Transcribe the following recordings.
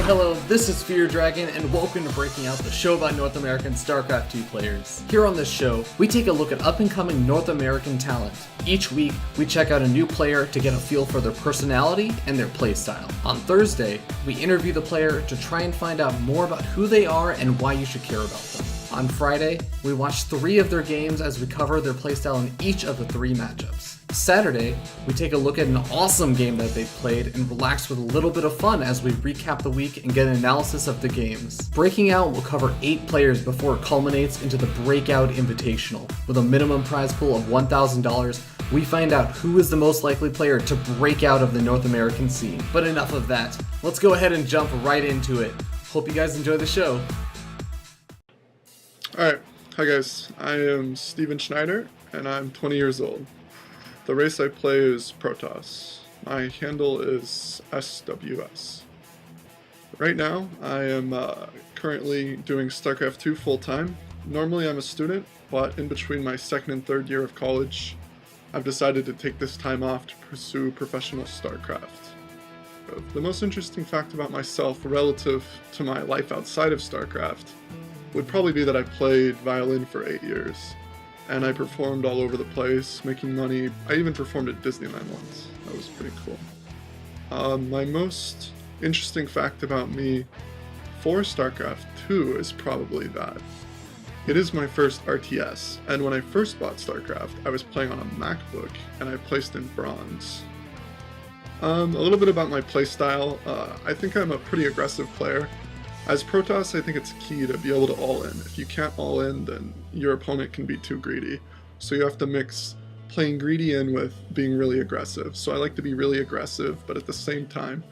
Hello, this is Fear Dragon, and welcome to Breaking Out, the show about North American StarCraft 2 players. Here on this show, we take a look at up-and-coming North American talent. Each week, we check out a new player to get a feel for their personality and their playstyle. On Thursday, we interview the player to try and find out more about who they are and why you should care about them. On Friday, we watch 3 of their games as we cover their playstyle in each of the 3 matchups. Saturday, we take a look at an awesome game that they've played and relax with a little bit of fun as we recap the week and get an analysis of the games. Breaking Out will cover 8 players before it culminates into the Breakout Invitational. With a minimum prize pool of $1,000, we find out who is the most likely player to break out of the North American scene. But enough of that. Let's go ahead and jump right into it. Hope you guys enjoy the show. Alright, hi guys, I am Steven Schneider, and I'm 20 years old. The race I play is Protoss. My handle is sWs. Right now, I am currently doing StarCraft 2 full-time. Normally I'm a student, but in between my 2nd and 3rd year of college, I've decided to take this time off to pursue professional StarCraft. The most interesting fact about myself relative to my life outside of StarCraft would probably be that I played violin for 8 years, and I performed all over the place, making money. I even performed at Disneyland once. That was pretty cool. My most interesting fact about me for StarCraft 2 is probably that it is my first RTS, and when I first bought StarCraft, I was playing on a MacBook, and I placed in bronze. A little bit about my playstyle. I think I'm a pretty aggressive player. As Protoss, I think it's key to be able to all-in. If you can't all-in, then your opponent can be too greedy. So you have to mix playing greedy in with being really aggressive. So I like to be really aggressive, but at the same time,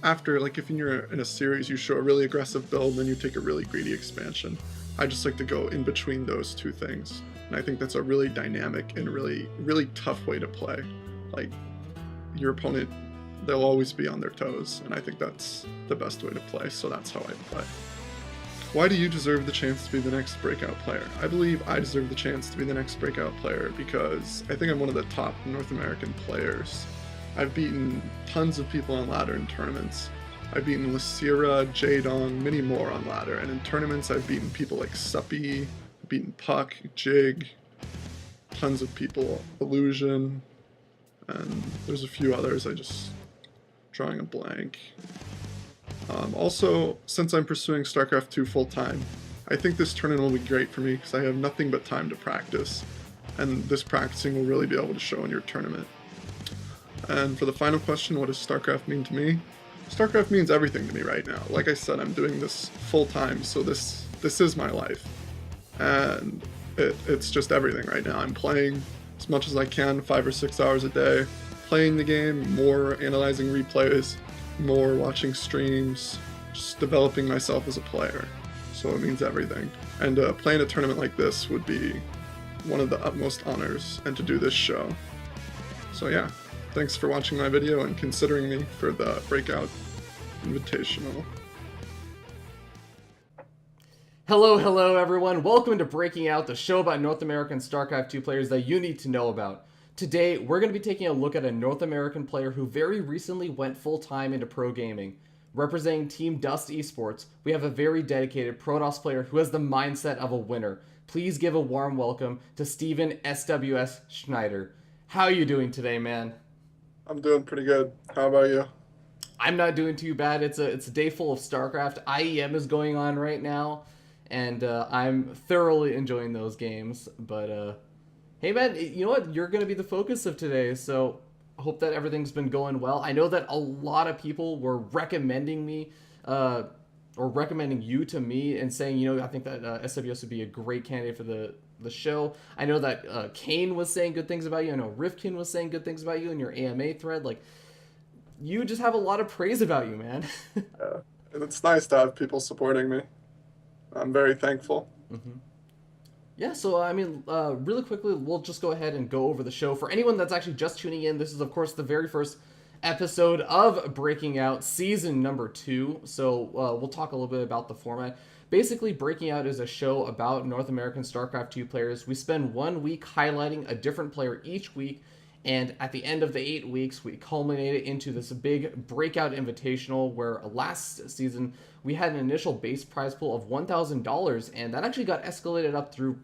after, like if you're in a series, you show a really aggressive build, then you take a really greedy expansion. I just like to go in between those two things. And I think that's a really dynamic and really tough way to play. Like, your opponent, they'll always be on their toes, and I think that's the best way to play, so that's how I play. Why do you deserve the chance to be the next breakout player? I believe I deserve the chance to be the next breakout player because I think I'm one of the top North American players. I've beaten tons of people on ladder in tournaments. I've beaten Lysira, Jaedong, many more on ladder, and in tournaments I've beaten people like Suppy, I've beaten Puck, Jig, tons of people, Illusion, and there's a few others I just drawing a blank. Also, since I'm pursuing StarCraft 2 full-time, I think this tournament will be great for me because I have nothing but time to practice, and this practicing will really be able to show in your tournament. And for the final question, what does StarCraft mean to me? StarCraft means everything to me right now. Like I said, I'm doing this full-time, so this is my life. And it's just everything right now. I'm playing as much as I can, 5 or 6 hours a day. Playing the game, more analyzing replays, more watching streams, just developing myself as a player. So it means everything. And playing a tournament like this would be one of the utmost honors, and to do this show. So yeah, thanks for watching my video and considering me for the Breakout Invitational. Hello everyone. Welcome to Breaking Out, the show about North American StarCraft 2 players that you need to know about. Today, we're going to be taking a look at a North American player who very recently went full-time into pro gaming. Representing Team Dust Esports, we have a very dedicated Protoss player who has the mindset of a winner. Please give a warm welcome to Steven SWS Schneider. How are you doing today, man? I'm doing pretty good. How about you? I'm not doing too bad. It's a day full of StarCraft. IEM is going on right now, and I'm thoroughly enjoying those games, but hey man, you know what? You're going to be the focus of today, so I hope that everything's been going well. I know that a lot of people were recommending me, or recommending you to me and saying, you know, I think that SWS would be a great candidate for the show. I know that Kane was saying good things about you. I know Rifkin was saying good things about you in your AMA thread. Like, you just have a lot of praise about you, man. Yeah, and it's nice to have people supporting me. I'm very thankful. Mm-hmm. Yeah, so I mean, really quickly, we'll just go ahead and go over the show. For anyone that's actually just tuning in, this is, of course, the very first episode of Breaking Out, season number 2. So we'll talk a little bit about the format. Basically, Breaking Out is a show about North American StarCraft 2 players. We spend 1 week highlighting a different player each week And at the end of the 8 weeks, we culminated into this big breakout invitational where last season we had an initial base prize pool of $1,000, and that actually got escalated up through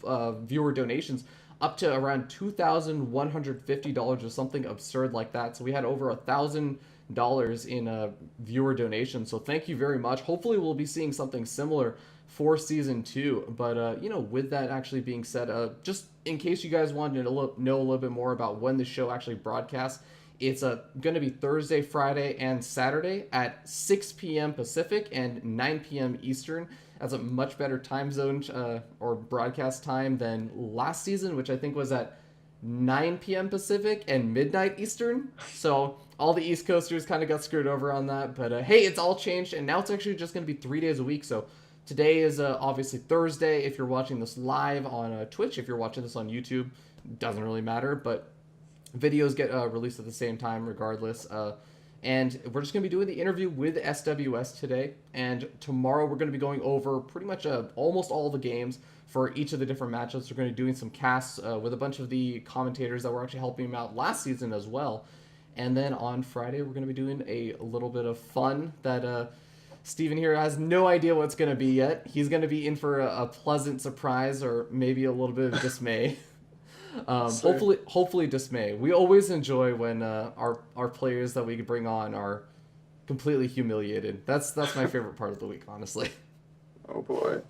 viewer donations up to around $2,150 or something absurd like that. So we had over $1,000 in viewer donations. So thank you very much. Hopefully we'll be seeing something similar for season 2. But with that actually being said, just in case you guys wanted to know a little bit more about when the show actually broadcasts, it's going to be Thursday, Friday, and Saturday at 6 p.m. Pacific and 9 p.m. Eastern. That's a much better time zone or broadcast time than last season, which I think was at 9 p.m. Pacific and midnight Eastern. So all the East Coasters kind of got screwed over on that. But hey, it's all changed, and now it's actually just going to be 3 days a week. So today is obviously Thursday if you're watching this live on Twitch. If you're watching this on YouTube, doesn't really matter. But videos get released at the same time regardless. And we're just going to be doing the interview with sWs today. And tomorrow we're going to be going over pretty much almost all the games for each of the different matchups. We're going to be doing some casts with a bunch of the commentators that were actually helping him out last season as well. And then on Friday, we're going to be doing a little bit of fun that Steven here has no idea what's going to be yet. He's going to be in for a pleasant surprise or maybe a little bit of dismay. Hopefully dismay. We always enjoy when our players that we bring on are completely humiliated. That's my favorite part of the week, honestly. Oh boy.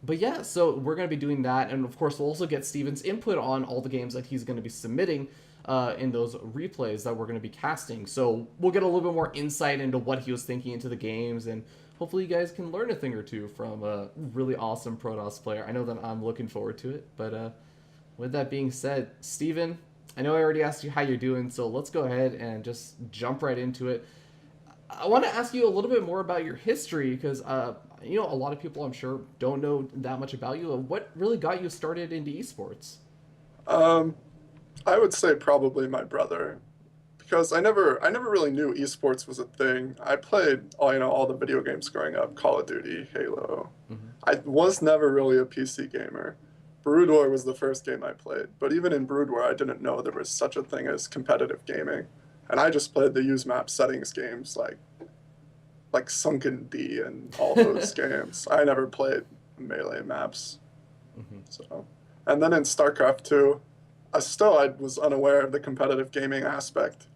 But yeah, so we're going to be doing that, and of course we'll also get Steven's input on all the games that he's going to be submitting in those replays that we're going to be casting. So we'll get a little bit more insight into what he was thinking into the games, and hopefully you guys can learn a thing or two from a really awesome Protoss player. I know that I'm looking forward to it. But with that being said, Steven, I know I already asked you how you're doing, so let's go ahead and just jump right into it. I want to ask you a little bit more about your history because, a lot of people I'm sure don't know that much about you. What really got you started into esports? I would say probably my brother. Because I never really knew esports was a thing. I played all the video games growing up, Call of Duty, Halo. Mm-hmm. I was never really a PC gamer. Brood War was the first game I played, but even in Brood War, I didn't know there was such a thing as competitive gaming, and I just played the use map settings games like Sunken D and all those games. I never played melee maps. Mm-hmm. So, and then in StarCraft 2, I was unaware of the competitive gaming aspect.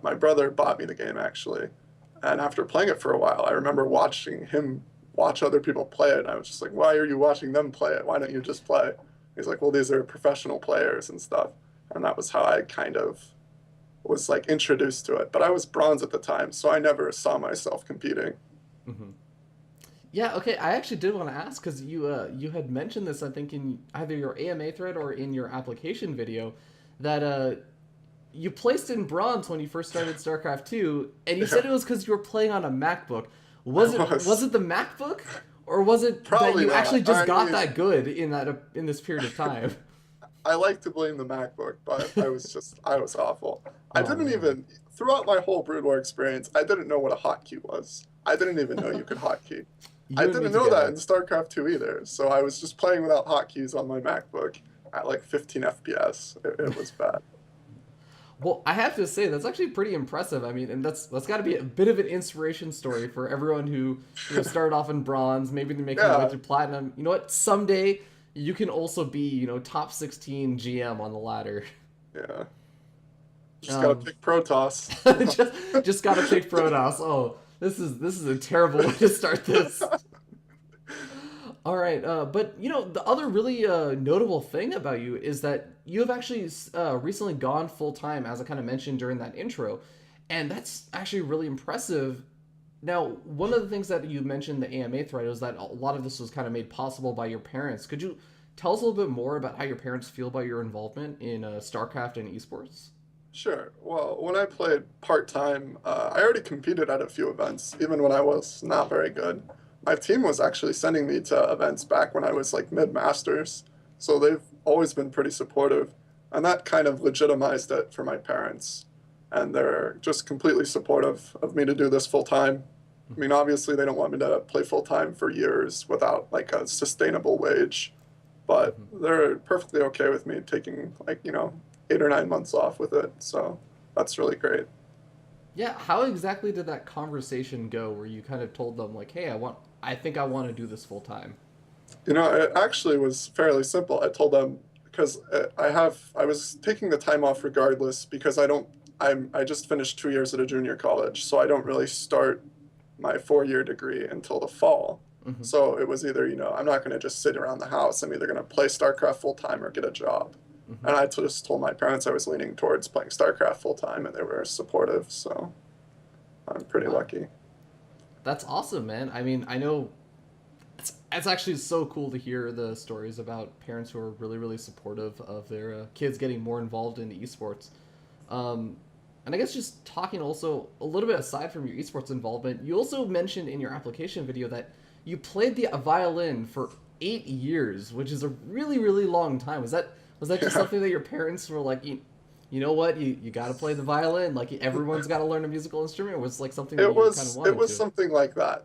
My brother bought me the game, actually. And after playing it for a while, I remember watching him watch other people play it. And I was just like, why are you watching them play it? Why don't you just play? He's like, well, these are professional players and stuff. And that was how I kind of was introduced to it. But I was bronze at the time, so I never saw myself competing. Mm-hmm. Yeah, okay. I actually did want to ask because you had mentioned this, I think, in either your AMA thread or in your application video, that you placed in bronze when you first started StarCraft 2, and you said it was because you were playing on a MacBook. Was it the MacBook, or was it Probably that you not. actually just got that good in this period of time? I like to blame the MacBook, but I was awful. I didn't even, throughout my whole Brood War experience, I didn't know what a hotkey was. I didn't even know you could hotkey. I didn't know that in StarCraft 2 either, so I was just playing without hotkeys on my MacBook at 15 FPS. It was bad. Well, I have to say that's actually pretty impressive. I mean, and that's got to be a bit of an inspiration story for everyone who started off in bronze, maybe to make their way to platinum. You know what? Someday you can also be top 16 GM on the ladder. Yeah. Just gotta pick Protoss. just gotta pick Protoss. Oh, this is a terrible way to start this. All right, but the other really notable thing about you is that you have actually recently gone full time, as I kind of mentioned during that intro, and that's actually really impressive. Now, one of the things that you mentioned in the AMA thread was that a lot of this was kind of made possible by your parents. Could you tell us a little bit more about how your parents feel about your involvement in StarCraft and esports? Sure. Well, when I played part-time, I already competed at a few events, even when I was not very good. My team was actually sending me to events back when I was mid-masters, so they've always been pretty supportive, and that kind of legitimized it for my parents, and they're just completely supportive of me to do this full-time. I mean, obviously they don't want me to play full-time for years without a sustainable wage, but Mhm. they're perfectly okay with me taking like, 8 or 9 months off with it. So that's really great. Yeah, how exactly did that conversation go where you kind of told them like, "Hey, I think I want to do this full time." It actually was fairly simple. I told them because I was taking the time off regardless because I just finished 2 years at a junior college, so I don't really start my 4 year degree until the fall. Mm-hmm. So it was either, I'm not going to just sit around the house. I'm either going to play StarCraft full time or get a job. Mm-hmm. And I just told my parents I was leaning towards playing StarCraft full time, and they were supportive. So I'm pretty Wow, lucky. that's awesome, man. I mean, I know it's actually so cool to hear the stories about parents who are really really supportive of their kids getting more involved in esports. Um, and I guess just talking also a little bit aside from your esports involvement, you also mentioned in your application video that you played the violin for 8 years, which is a really really long time. Was that just Yeah. something that your parents were like, you know what, you got to play the violin, like everyone's got to learn a musical instrument? Or was it like something that It you kind of was it wanted was to? something like that.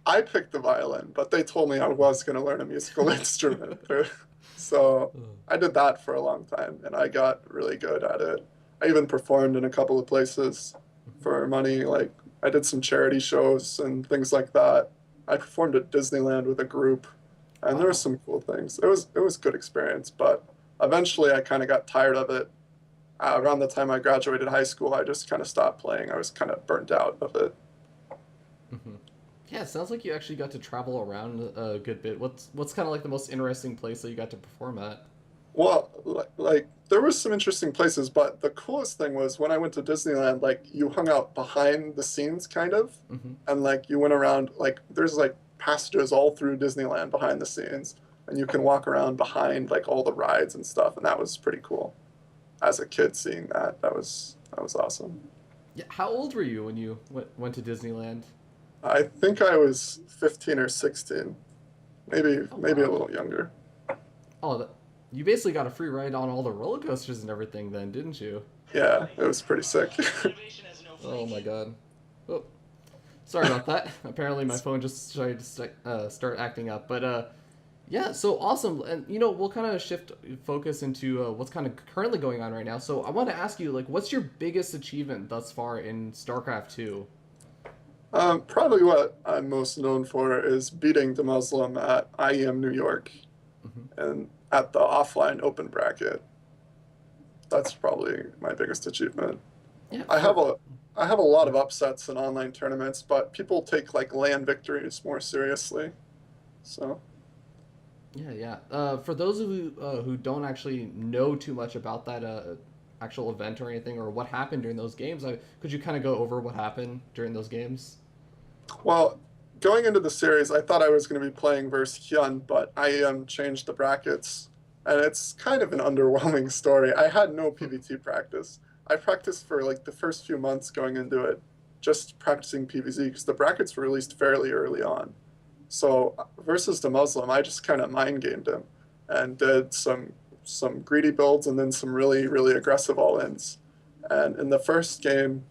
I picked the violin, but they told me I was going to learn a musical instrument. So I did that for a long time, and I got really good at it. I even performed in a couple of places for money. Like I did some charity shows and things like that. I performed at Disneyland with a group, and there were Wow. some cool things. It was good experience, but eventually I kind of got tired of it. Around the time I graduated high school, I just kind of stopped playing. I was kind of burnt out of it. Hmm. Yeah, it sounds like you actually got to travel around a good bit. What's kind of like the most interesting place that you got to perform at? Well, like there was some interesting places, but the coolest thing was when I went to Disneyland, like you hung out behind the scenes kind of, Hmm. and like you went around like there's like passages all through Disneyland behind the scenes, and you can walk around behind like all the rides and stuff, and that was pretty cool. As a kid seeing that, that was awesome. Yeah, how old were you when you went to Disneyland? I think I was 15 or 16, Oh maybe a wow. little younger. Oh, you basically got a free ride on all the roller coasters and everything then, didn't you? Yeah, it was pretty sick. Oh my god. Oh, sorry about that. Apparently my phone just started to start acting up. But yeah, so awesome. And we'll kind of shift focus into what's kind of currently going on right now. So I want to ask you, like, what's your biggest achievement thus far in StarCraft 2? Probably what I'm most known for is beating the Muslim at IEM New York Hmm. and at the offline open bracket. That's probably my biggest achievement. Yeah, I have for a I have a lot of upsets in online tournaments, but people take like LAN victories more seriously. So, yeah. For those of you who don't actually know too much about that actual event or anything, or what happened during those games, could you kind of go over what happened during those games? well, going into the series, I thought I was going to be playing versus Hyun, but IEM changed the brackets, and it's kind of an underwhelming story. I had no PvT practice. I practiced for like the first few months going into it, just practicing PvZ because the brackets were released fairly early on. So versus the Muslim, I just kind of mind gamed him and did some greedy builds and then some really really aggressive all-ins. And in the first game,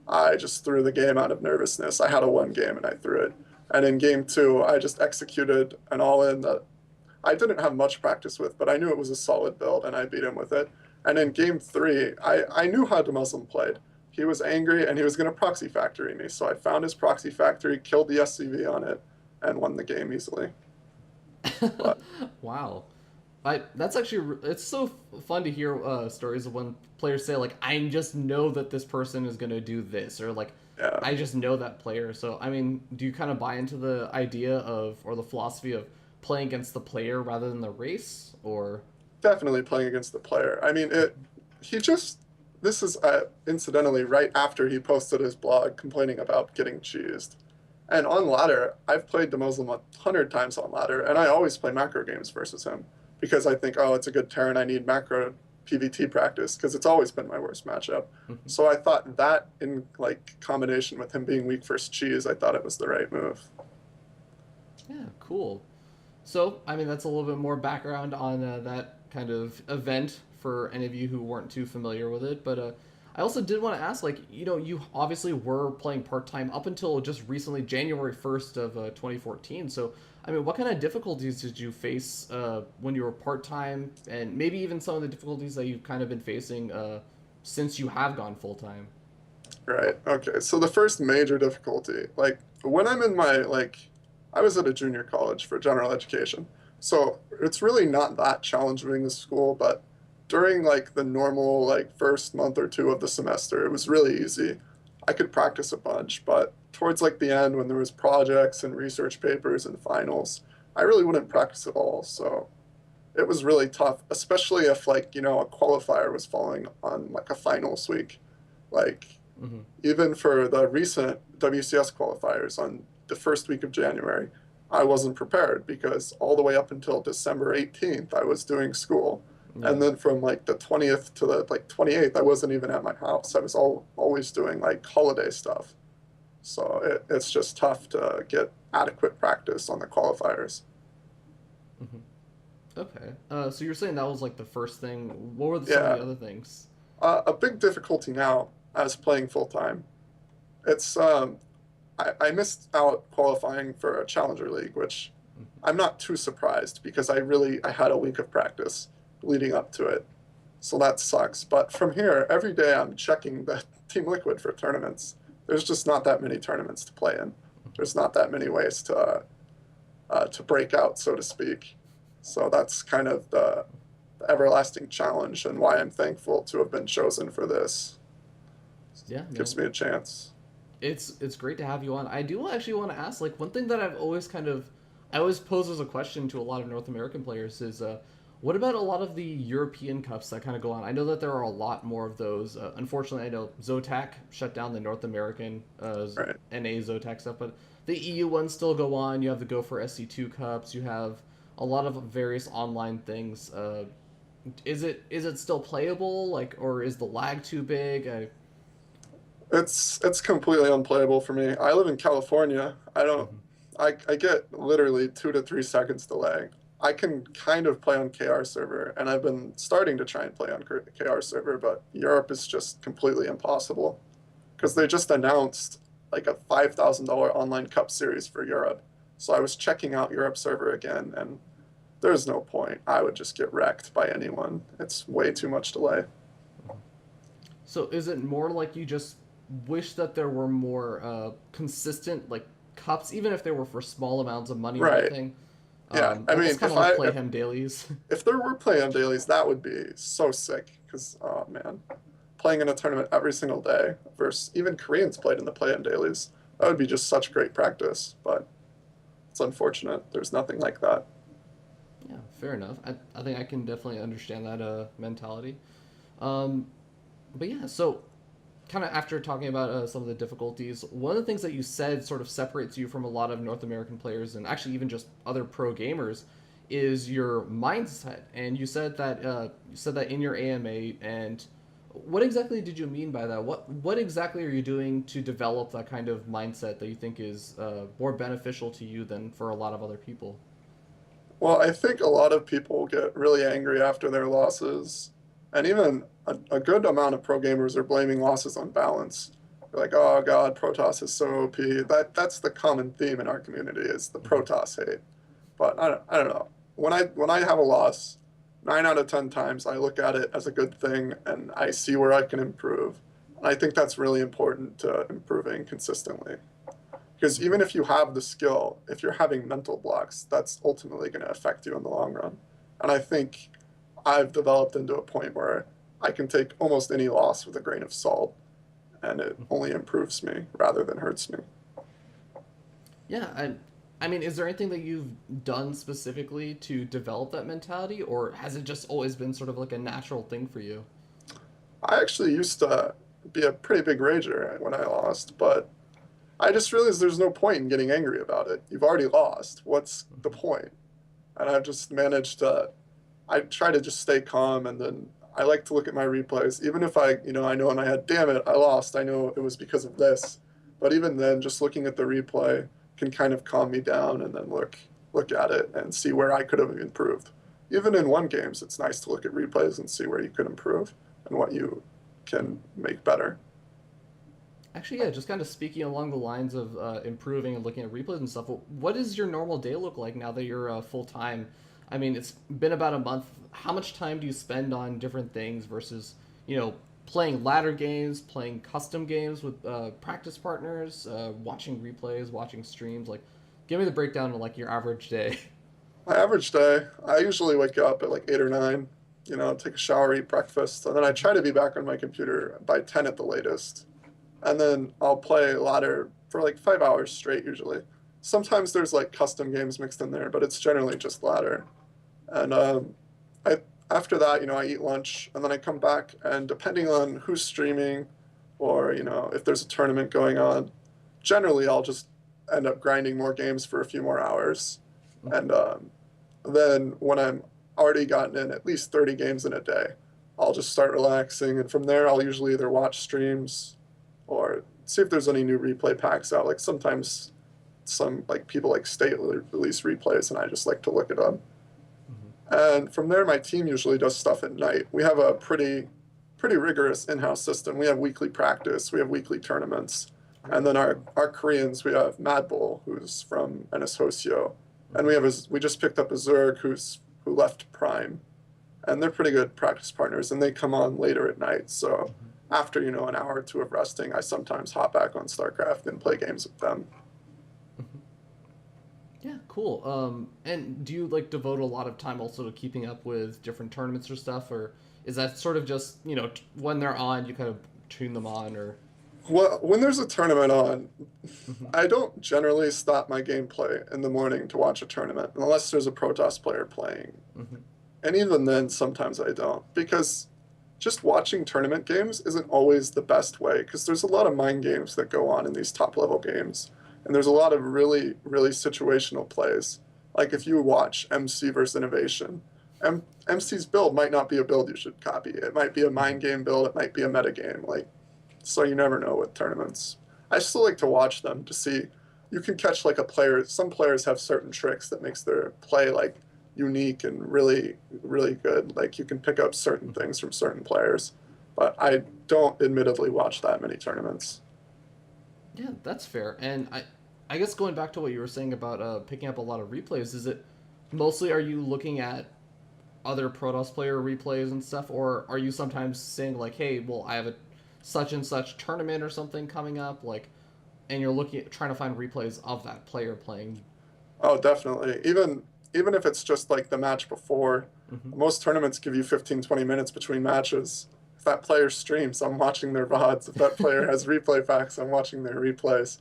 I just threw the game out of nervousness. I had a one game and I threw it. And in game two, I just executed an all-in that I didn't have much practice with, but I knew it was a solid build and I beat him with it. And in game three, I knew how the Muslim played. He was angry and he was going to proxy factory me. So I found his proxy factory, killed the SCV on it, and won the game easily. But Wow. That's actually it's so fun to hear stories of when players say like I just know that this person is gonna do this or like yeah, I just know that player. So I mean, do you kind of buy into the idea of or the philosophy of playing against the player rather than the race or? definitely playing against the player. I mean, he just, this is incidentally right after he posted his blog complaining about getting cheesed. And on ladder, I've played the Muslim 100 times on ladder, and I always play macro games versus him because I think, oh, it's a good Terran. I need macro PvT practice because it's always been my worst matchup. So I thought that in like combination with him being weak versus cheese, I thought it was the right move. Yeah, cool. So, I mean, that's a little bit more background on that kind of event for any of you who weren't too familiar with it. But I also did want to ask, like, you obviously were playing part time up until just recently, January 1st of 2014. So, I mean, what kind of difficulties did you face when you were part time, and maybe even some of the difficulties that you've kind of been facing since you have gone full time? Right. Okay. So the first major difficulty, like when I'm in my I was at a junior college for general education, so it's really not that challenging in school. But during like the normal first month or two of the semester, it was really easy. I could practice a bunch, but towards like the end when there was projects and research papers and finals, I really wouldn't practice at all. So it was really tough, especially if a qualifier was falling on like a finals week. Like Hmm. even for the recent WCS qualifiers on the first week of January, I wasn't prepared because all the way up until December 18th, I was doing school. Yeah. And then from like the 20th to the 28th, I wasn't even at my house. I was always doing like holiday stuff. So it's just tough to get adequate practice on the qualifiers. Hmm. Okay. So you're saying that was like the first thing. What were some of Yeah. the other things? A big difficulty now as playing full time. It's I missed out qualifying for a challenger league, which I'm not too surprised because I had a week of practice leading up to it. So that sucks. But from here, every day I'm checking the Team Liquid for tournaments. There's just not that many tournaments to play in. There's not that many ways to break out, so to speak. So that's kind of the everlasting challenge and why I'm thankful to have been chosen for this. Yeah. No. Gives me a chance. It's great to have you on. I do actually want to ask, like, one thing that I always pose as a question to a lot of North American players is, what about a lot of the European cups that kind of go on? I know that there are a lot more of those. Unfortunately, I know Zotac shut down the North American Right. NA Zotac stuff, but the EU ones still go on. You have the Go for SC2 cups. You have a lot of various online things. Is it still playable? Like, or is the lag too big? It's completely unplayable for me. I live in California. I don't Mhm. I get literally 2 to 3 seconds delay. I can kind of play on KR server, and I've been starting to try and play on KR server, but Europe is just completely impossible because they just announced like a $5,000 online cup series for Europe. So I was checking out Europe server again, and there's no point. I would just get wrecked by anyone. It's way too much delay. So is it more like you just wish that there were more consistent like cups, even if they were for small amounts of money or Right. anything? Yeah. I Almost mean, kind of like playhem dailies. if there were play-on dailies, that would be so sick. Because oh man, playing in a tournament every single day versus even Koreans played in the play-on dailies. That would be just such great practice. But it's unfortunate. There's nothing like that. Yeah, fair enough. I think I can definitely understand that mentality. Um, but yeah, so kind of after talking about some of the difficulties, one of the things that you said sort of separates you from a lot of North American players and actually even just other pro gamers is your mindset. And you said that in your AMA. And what exactly did you mean by that? What exactly are you doing to develop that kind of mindset that you think is more beneficial to you than for a lot of other people? Well, I think a lot of people get really angry after their losses, and even a good amount of pro gamers are blaming losses on balance. They're like, "Oh God, Protoss is so OP." That's the common theme in our community is the Mm-hmm. Protoss hate. But I don't know. When I have a loss, 9 out of 10 times I look at it as a good thing and I see where I can improve. And I think that's really important to improving consistently. Because even if you have the skill, if you're having mental blocks, that's ultimately going to affect you in the long run. And I think I've developed into a point where I can take almost any loss with a grain of salt and it only improves me rather than hurts me. Yeah, I mean, is there anything that you've done specifically to develop that mentality, or has it just always been sort of like a natural thing for you? I actually used to be a pretty big rager when I lost, but I just realized there's no point in getting angry about it. You've already lost. What's the point? And I've just managed to, I try to just stay calm and then I like to look at my replays. Even if I know in my head, damn it, I lost. I know it was because of this. But even then, just looking at the replay can kind of calm me down and then look at it and see where I could have improved. Even in one games, it's nice to look at replays and see where you could improve and what you can make better. Actually, yeah, just kind of speaking along the lines of improving and looking at replays and stuff. What does your normal day look like now that you're full time? I mean, it's been about a month. How much time do you spend on different things versus, you know, playing ladder games, playing custom games with practice partners, watching replays, watching streams? Like, give me the breakdown of like your average day. My average day, I usually wake up at like 8 or 9, take a shower, eat breakfast, and then I try to be back on my computer by 10 at the latest. And then I'll play ladder for like 5 hours straight usually. Sometimes there's like custom games mixed in there, but it's generally just ladder. And I after that, I eat lunch and then I come back and depending on who's streaming or if there's a tournament going on, generally I'll just end up grinding more games for a few more hours. And then when I'm already gotten in at least 30 games in a day, I'll just start relaxing. And from there, I'll usually either watch streams or see if there's any new replay packs out. Like sometimes some like people like state release replays, and I just like to look at them. And from there, my team usually does stuff at night. We have a pretty rigorous in-house system. We have weekly practice. We have weekly tournaments. And then our Koreans, we have Mad Bull, who's from NS Hosio. And we just picked up a Zerg who left Prime. And they're pretty good practice partners, and they come on later at night. So after, an hour or two of resting, I sometimes hop back on StarCraft and play games with them. Yeah, cool. And do you like devote a lot of time also to keeping up with different tournaments or stuff, or is that sort of just when they're on, you kind of tune them on, or? Well, when there's a tournament on, I don't generally stop my gameplay in the morning to watch a tournament unless there's a Protoss player playing. And even then, sometimes I don't, because just watching tournament games isn't always the best way, because there's a lot of mind games that go on in these top-level games, and there's a lot of really, really situational plays. Like if you watch MC versus Innovation, MC's build might not be a build you should copy. It might be a mind game build, it might be a meta game, so you never know with tournaments. I still like to watch them to see, you can catch like a player, some players have certain tricks that makes their play unique and really, really good. Like you can pick up certain things from certain players, but I don't admittedly watch that many tournaments. Yeah, that's fair. And I guess going back to what you were saying about picking up a lot of replays, is it mostly are you looking at other Protoss player replays and stuff, or are you sometimes saying like, hey, well, I have a such and such tournament or something coming up, and you're trying to find replays of that player playing? Oh, definitely. Even if it's just like the match before, most tournaments give you 15, 20 minutes between matches. If that player streams, I'm watching their VODs. If that player has replay packs, I'm watching their replays.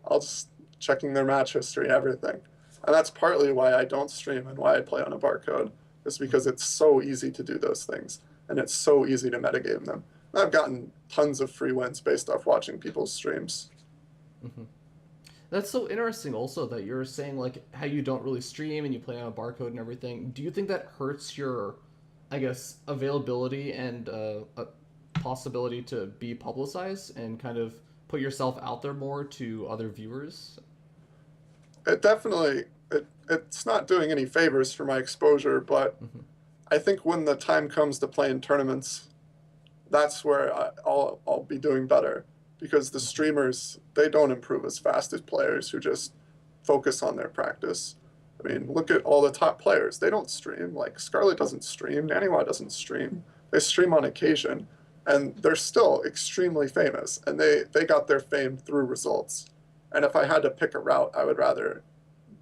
I'll just checking their match history, everything. And that's partly why I don't stream and why I play on a barcode, is because it's so easy to do those things, and it's so easy to metagame them. And I've gotten tons of free wins based off watching people's streams. That's so interesting also that you're saying like how you don't really stream and you play on a barcode and everything. Do you think that hurts your, I guess, availability and a possibility to be publicized and kind of put yourself out there more to other viewers? It definitely, it's not doing any favors for my exposure, but I think when the time comes to play in tournaments, that's where I'll be doing better. Because the streamers, they don't improve as fast as players who just focus on their practice. I mean, look at all the top players. They don't stream. Like, Scarlet doesn't stream. Naniwa doesn't stream. They stream on occasion. And they're still extremely famous. And they got their fame through results. And if I had to pick a route, I would rather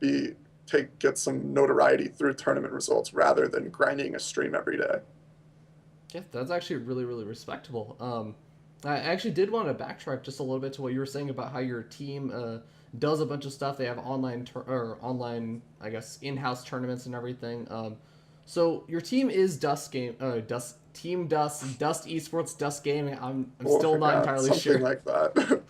get some notoriety through tournament results rather than grinding a stream every day. Yeah, that's actually really, really respectable. I actually did want to backtrack just a little bit to what you were saying about how your team does a bunch of stuff. They have online, I guess, in-house tournaments and everything. So your team is Dust Esports, Dust Gaming. I'm still not entirely sure. Something like that.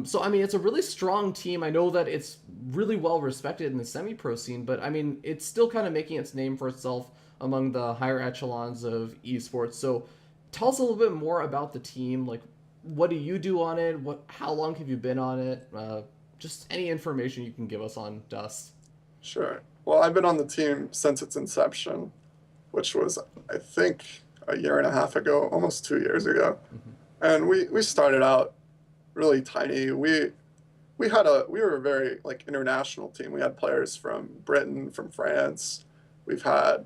So I mean, it's a really strong team. I know that it's really well respected in the semi-pro scene, but I mean, it's still kind of making its name for itself among the higher echelons of esports. So tell us a little bit more about the team. Like, what do you do on it? How long have you been on it? Just any information you can give us on Dust. Sure. Well, I've been on the team since its inception, which was, I think, a year and a half ago, almost 2 years ago. Hmm. And we started out really tiny. We were a very like international team. We had players from Britain, from France. We've had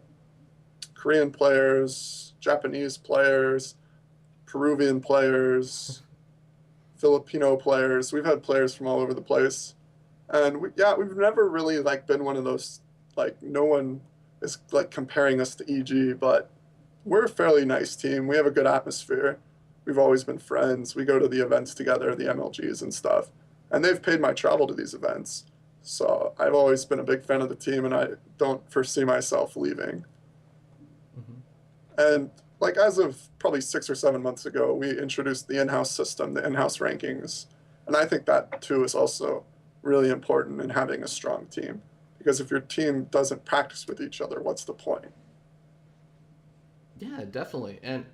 Korean players, Japanese players, Peruvian players, Filipino players. We've had players from all over the place. And we've never really like been one of those like no one is like comparing us to EG, but we're a fairly nice team. We have a good atmosphere. We've always been friends. We go to the events together, the MLGs and stuff. And they've paid my travel to these events. So I've always been a big fan of the team and I don't foresee myself leaving. Hmm. And like as of probably 6 or 7 months ago, we introduced the in-house system, the in-house rankings. And I think that too is also really important in having a strong team. Because if your team doesn't practice with each other, what's the point? Yeah, definitely. And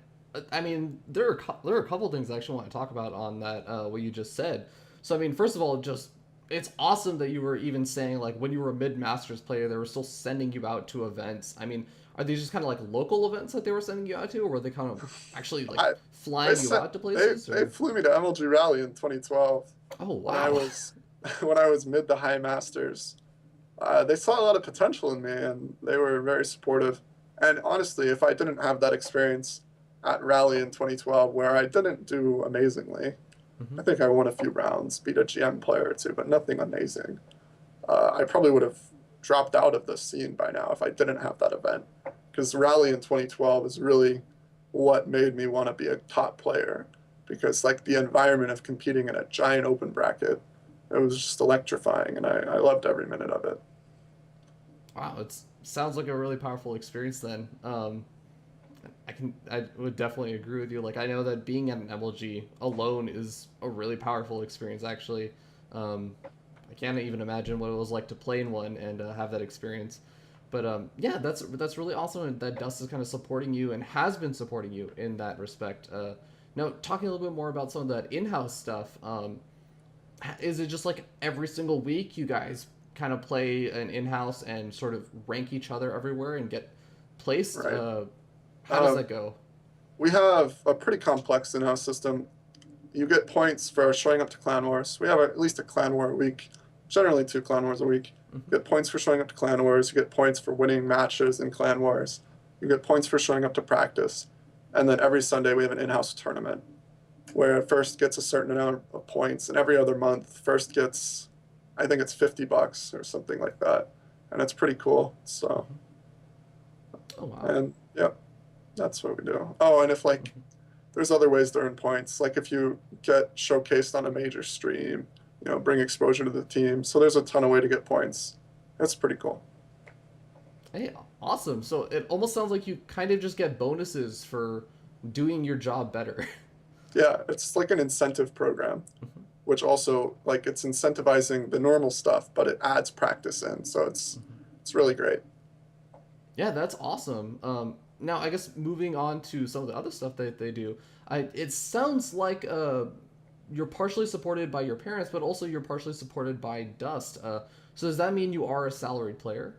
I mean, there are a couple things I actually want to talk about on that what you just said. So I mean, first of all, just it's awesome that you were even saying like when you were a mid masters player, they were still sending you out to events. I mean, are these just kind of like local events that they were sending you out to, or were they kind of actually like I they flying you sent out to places? they Or flew me to MLG Rally in 2012 oh when I wow. was when I was mid to high masters. They saw a lot of potential in me, and they were very supportive. And honestly, if I didn't have that experience at Rally in 2012, where I didn't do amazingly, Hmm. I think I won a few rounds, beat a GM player or two, but nothing amazing. I probably would have dropped out of the scene by now if I didn't have that event. Because Rally in 2012 is really what made me want to be a top player. Because like the environment of competing in a giant open bracket, it was just electrifying, and I loved every minute of it. Wow, it sounds like a really powerful experience then. I would definitely agree with you. Like I know that being at an MLG alone is a really powerful experience. Actually, um, I can't even imagine what it was like to play in one and have that experience. But yeah, that's really awesome that Dust is kind of supporting you and has been supporting you in that respect. Now, talking a little bit more about some of that in-house stuff, is it just like every single week you guys kind of play an in-house and sort of rank each other everywhere and get placed? Right. How does Um, that go? we have a pretty complex in-house system. You get points for showing up to clan wars. We have at least a clan war a week, generally 2 clan wars a week. Hmm. You get points for showing up to clan wars. You get points for winning matches in clan wars. You get points for showing up to practice. And then every Sunday we have an in-house tournament where first gets a certain amount of points, and every other month first gets, I think it's $50 or something like that, and it's pretty cool. So, Hmm. Oh wow. and yep, that's what we do. Oh, and if like Hmm. there's other ways to earn points, like if you get showcased on a major stream, bring exposure to the team. So there's a ton of way to get points. That's pretty cool. Hey, awesome. So it almost sounds like you kind of just get bonuses for doing your job better. Yeah, it's like an incentive program, Hmm. which also like it's incentivizing the normal stuff, but it adds practice in. So Hmm. it's really great. Yeah, that's awesome. Now I guess moving on to some of the other stuff that they do, it sounds like you're partially supported by your parents, but also you're partially supported by Dust. So does that mean you are a salaried player?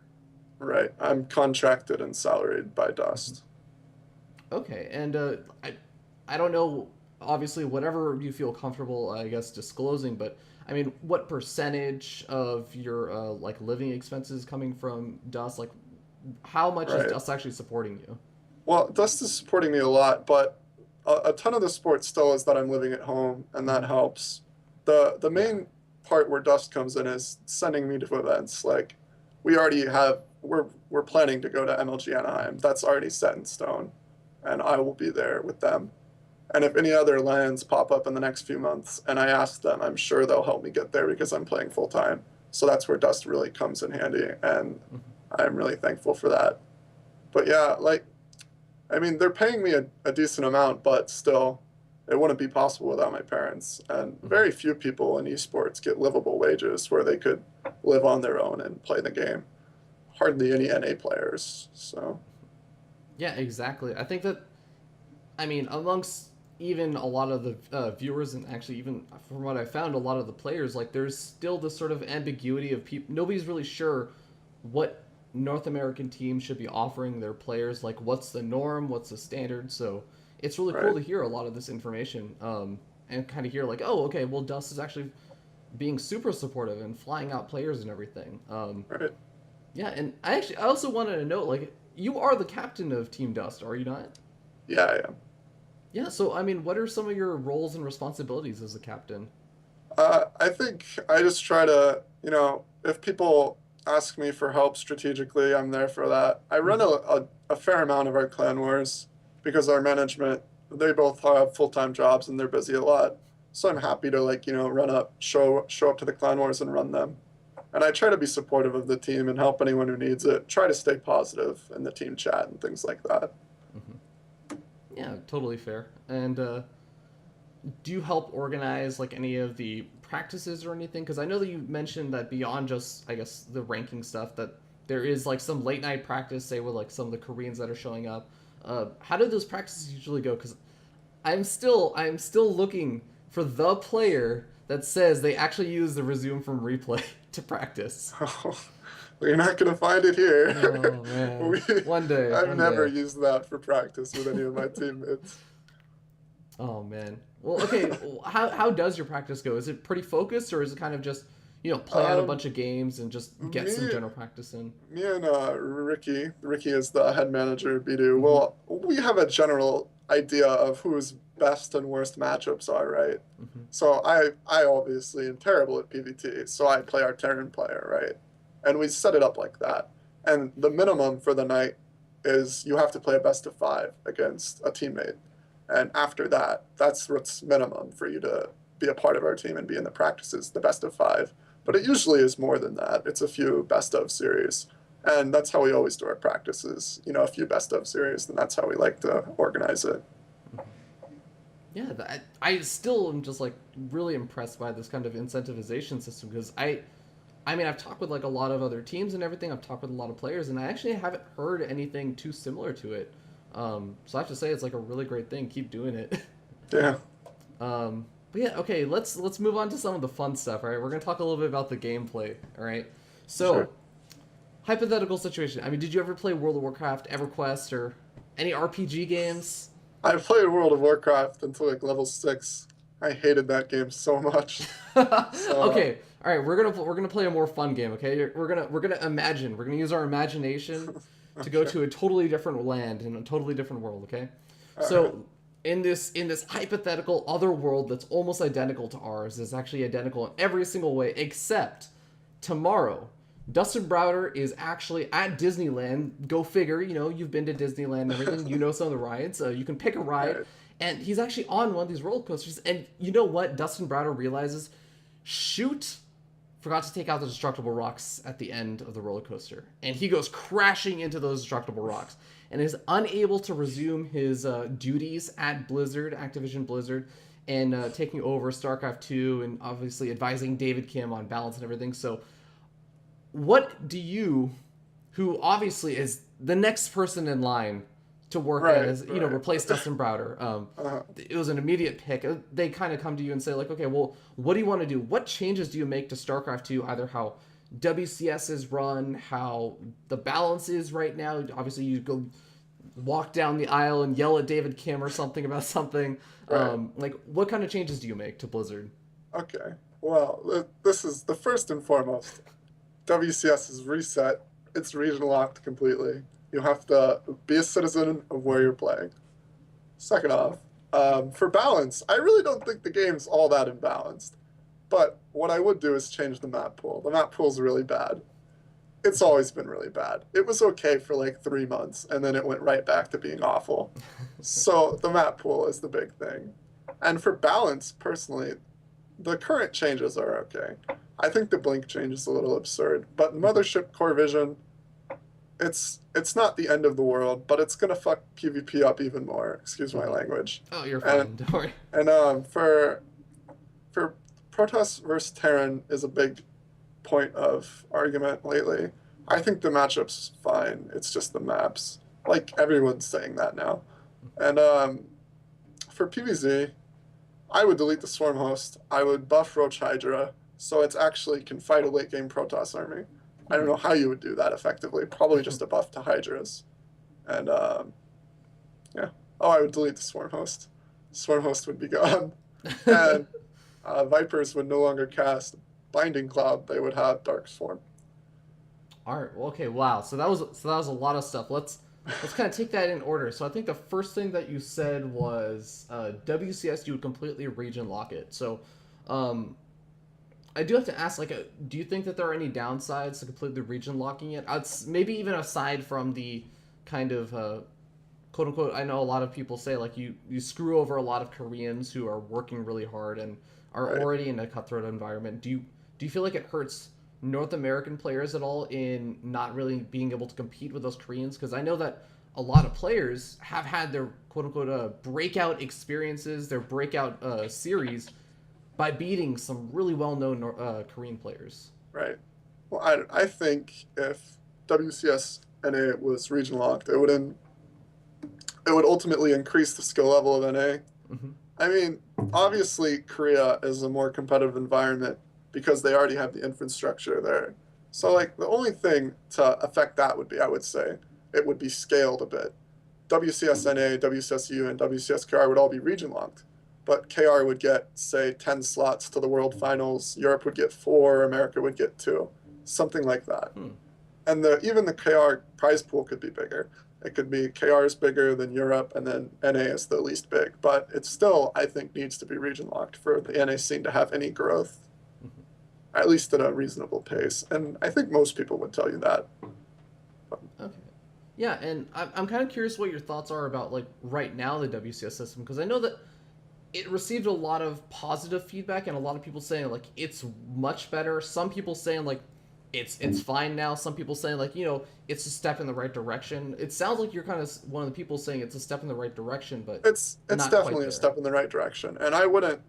Right. I'm contracted and salaried by Mhm. Dust. Okay, and I don't know. Obviously, whatever you feel comfortable, I guess, disclosing. But I mean, what percentage of your like living expenses coming from Dust? Like, how much is Right. Dust actually supporting you? Well, Dust is supporting me a lot, but a ton of the support still is that I'm living at home, and that Hmm. helps. The Yeah. main part where Dust comes in is sending me to events. Like we already have we're planning to go to MLG Anaheim. That's already set in stone, and I will be there with them. And if any other lands pop up in the next few months and I ask them, I'm sure they'll help me get there because I'm playing full time. So that's where Dust really comes in handy, and Hmm. I'm really thankful for that. But yeah, like I mean, they're paying me a decent amount, but still, it wouldn't be possible without my parents. And Hmm. very few people in esports get livable wages where they could live on their own and play the game. Hardly any NA players. So, Yeah, exactly. I think that I mean, amongst even a lot of the viewers, and actually even from what I found, a lot of the players, like there's still this sort of ambiguity of people. Nobody's really sure what North American teams should be offering their players, like what's the norm, what's the standard. So it's really cool Right. to hear a lot of this information, and kind of hear like, oh, okay, well, Dust is actually being super supportive and flying out players and everything. Right. Yeah, and I also wanted to note, like, you are the captain of Team Dust, are you not? Yeah, I am. Yeah, so I mean, what are some of your roles and responsibilities as a captain? I think I just try to, if people ask me for help strategically, I'm there for that. I run Hmm. a fair amount of our clan wars because our management, they both have full-time jobs and they're busy a lot. So I'm happy to run up, show up to the clan wars and run them. And I try to be supportive of the team and help anyone who needs it. Try to stay positive in the team chat and things like that. Hmm. Yeah, totally fair. And do you help organize like any of the practices or anything? Because I know that you mentioned that beyond just, I guess, the ranking stuff, that there is like some late night practice, say with like some of the Koreans that are showing up. How do those practices usually go? Because I'm still looking for the player that says they actually use the resume from replay to practice. You're not gonna find it here. Oh man, we, one day, I've one never day. used that for practice with any of my teammates. Oh man. Well, okay. How does your practice go? Is it pretty focused, or is it kind of just play out a Um, bunch of games and just get me, some general practice in? me and Ricky is the head manager of Bidu. Mm-hmm. Well, we have a general idea of whose best and worst matchups are, right? Mm-hmm. So I obviously am terrible at PvT, so I play our Terran player, right? And we set it up like that. And the minimum for the night is you have to play a best of five against a teammate. And after that, that's what's minimum for you to be a part of our team and be in the practices, the best of five. But it usually is more than that. It's a few best of series. And that's how we always do our practices. A few best of series, and that's how we like to organize it. Yeah, I still am just like really impressed by this kind of incentivization system because I mean, I've talked with like a lot of other teams and everything. I've talked with a lot of players, and I actually haven't heard anything too similar to it. So I have to say it's like a really great thing. Keep doing it. Yeah, But yeah, okay. Let's move on to some of the fun stuff. All right, we're gonna talk a little bit about the gameplay. All right. sure. So hypothetical situation. I mean, did you ever play World of Warcraft, EverQuest, or any RPG games? I played World of Warcraft until like level 6. I hated that game so much. So, Okay. All right, we're gonna play a more fun game. Okay, we're gonna imagine. We're gonna use our imagination to go okay. to a totally different land in a totally different world. Okay, All right. so in this hypothetical other world that's almost identical to ours, is actually identical in every single way except tomorrow. Dustin Browder is actually at Disneyland. Go figure. You've been to Disneyland and everything. You know some of the rides. You can pick a All ride, right. and he's actually on one of these roller coasters. And you know what? Dustin Browder realizes, shoot, forgot to take out the destructible rocks at the end of the roller coaster, and he goes crashing into those destructible rocks, and is unable to resume his duties at Activision Blizzard, and taking over StarCraft 2, and obviously advising David Kim on balance and everything. So what do you, who obviously is the next person in line to work Right. as, Right. replace Dustin Browder? Uh, It was an immediate pick. They kind of come to you and say, like, okay, well, what do you want to do? What changes do you make to StarCraft 2? Either how WCS is run, how the balance is right now. Obviously, you go walk down the aisle and yell at David Kim or something about something. right. Like, what kind of changes do you make to Blizzard? Okay. Well, this is the first and foremost. WCS is reset. It's region locked completely. You have to be a citizen of where you're playing. Second off, for balance, I really don't think the game's all that imbalanced. But what I would do is change the map pool. The map pool's really bad. It's always been really bad. It was okay for like 3 months, and then it went right back to being awful. So the map pool is the big thing. And for balance, personally, the current changes are okay. I think the blink change is a little absurd, but Mothership Core Vision, it's not the end of the world, but it's gonna fuck PvP up even more. Excuse my language. Oh, you're And fine. Don't worry. for Protoss versus Terran is a big point of argument lately. I think the matchup's fine. It's just the maps. Like everyone's saying that now. And for PvZ, I would delete the Swarm host. I would buff Roach Hydra so it's actually can fight a late game Protoss army. I don't know how you would do that effectively. Probably just a buff to Hydras. And, yeah. Oh, I would delete the Swarm Host. Swarm Host would be gone. And Vipers would no longer cast Binding Cloud. They would have Dark Swarm. All right. Well, okay. Wow. So that was a lot of stuff. Let's kind of take that in order. So I think the first thing that you said was WCS. You would completely region lock it. So I do have to ask, like, do you think that there are any downsides to completely region locking it? Maybe even aside from the kind of quote unquote. I know a lot of people say like you screw over a lot of Koreans who are working really hard and are already in a cutthroat environment. Do you feel like it hurts North American players at all in not really being able to compete with those Koreans? Because I know that a lot of players have had their quote unquote breakout experiences, their breakout series by beating some really well-known Korean players. Right. Well, I think if WCS NA was region locked, it would ultimately increase the skill level of NA. Mm-hmm. I mean, obviously Korea is a more competitive environment because they already have the infrastructure there. So like the only thing to affect that would be, I would say, it would be scaled a bit. WCS NA, WCSU, and WCS KR would all be region locked. But KR would get, say, 10 slots to the World Finals. Europe would get 4. America would get 2. Something like that. And even the KR prize pool could be bigger. It could be KR is bigger than Europe, and then NA is the least big. But it still, I think, needs to be region locked for the NA scene to have any growth, at least at a reasonable pace. And I think most people would tell you that. Okay. Yeah, and I'm kind of curious what your thoughts are about, like, right now the WCS system, because I know that it received a lot of positive feedback and a lot of people saying like it's much better. Some people saying like it's fine now. Some people saying like, you know, it's a step in the right direction. It sounds like you're kind of one of the people saying it's a step in the right direction, but it's definitely a step in the right direction. And I wouldn't